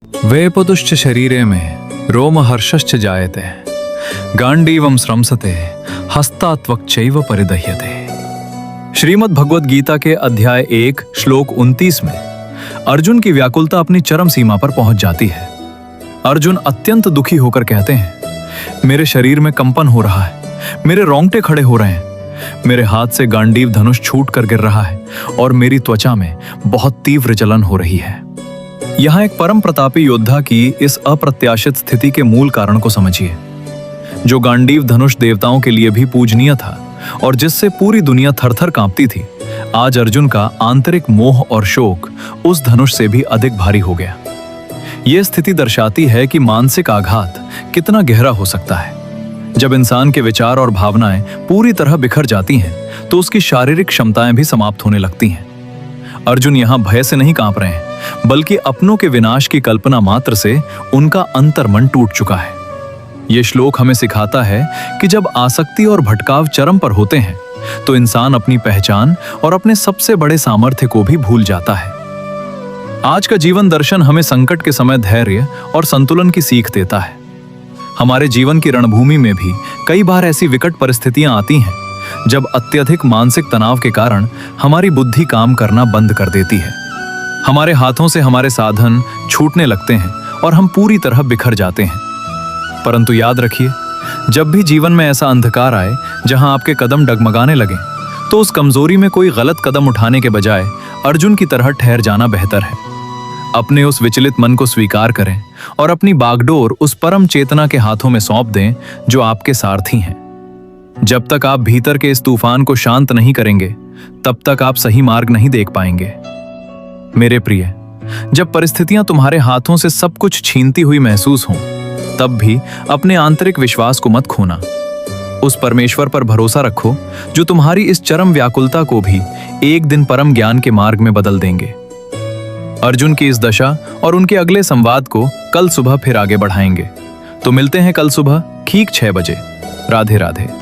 वेपतुश्च शरीरे में रोमहर्षश्च जायते गांडीवम स्रंसते हस्तात्वक्चैव परिदह्यते। श्रीमद् भगवद गीता के अध्याय 1 श्लोक 29 में अर्जुन की व्याकुलता अपनी चरम सीमा पर पहुंच जाती है। अर्जुन अत्यंत दुखी होकर कहते हैं, मेरे शरीर में कंपन हो रहा है, मेरे रोंगटे खड़े हो रहे हैं, मेरे हाथ से गांडीव धनुष छूट कर गिर रहा है और मेरी त्वचा में बहुत तीव्र जलन हो रही है। यहाँ एक परम प्रतापी योद्धा की इस अप्रत्याशित स्थिति के मूल कारण को समझिए। जो गांडीव धनुष देवताओं के लिए भी पूजनीय था और जिससे पूरी दुनिया थरथर कांपती थी, आज अर्जुन का आंतरिक मोह और शोक उस धनुष से भी अधिक भारी हो गया। यह स्थिति दर्शाती है कि मानसिक आघात कितना गहरा हो सकता है। जब इंसान के विचार और भावनाएं पूरी तरह बिखर जाती हैं, तो उसकी शारीरिक क्षमताएं भी समाप्त होने लगती हैं। अर्जुन यहाँ भय से नहीं कांप रहे हैं, बल्कि अपनों के विनाश की कल्पना मात्र से उनका अंतर्मन टूट चुका है। ये श्लोक हमें सिखाता है कि जब आसक्ति और भटकाव चरम पर होते हैं, तो इंसान अपनी पहचान और अपने सबसे बड़े सामर्थ्य को भी भूल जाता है। आज का जीवन दर्शन हमें संकट के समय धैर्य और संतुलन की सीख देता है। हमारे जीवन की रणभूमि में भी कई बार ऐसी विकट परिस्थितियां आती हैं जब अत्यधिक मानसिक तनाव के कारण हमारी बुद्धि काम करना बंद कर देती है। हमारे हाथों से हमारे साधन छूटने लगते हैं और हम पूरी तरह बिखर जाते हैं। परंतु याद रखिए, जब भी जीवन में ऐसा अंधकार आए जहां आपके कदम डगमगाने लगें, तो उस कमजोरी में कोई गलत कदम उठाने के बजाय अर्जुन की तरह ठहर जाना बेहतर है। अपने उस विचलित मन को स्वीकार करें और अपनी बागडोर उस परम चेतना के हाथों में सौंप दें जो आपके सारथी हैं। जब तक आप भीतर के इस तूफान को शांत नहीं करेंगे, तब तक आप सही मार्ग नहीं देख पाएंगे। मेरे प्रिय, जब परिस्थितियां तुम्हारे हाथों से सब कुछ छीनती हुई महसूस हों, तब भी अपने आंतरिक विश्वास को मत खोना। उस परमेश्वर पर भरोसा रखो जो तुम्हारी इस चरम व्याकुलता को भी एक दिन परम ज्ञान के मार्ग में बदल देंगे। अर्जुन की इस दशा और उनके अगले संवाद को कल सुबह फिर आगे बढ़ाएंगे। तो मिलते हैं कल सुबह ठीक 6 बजे। राधे राधे।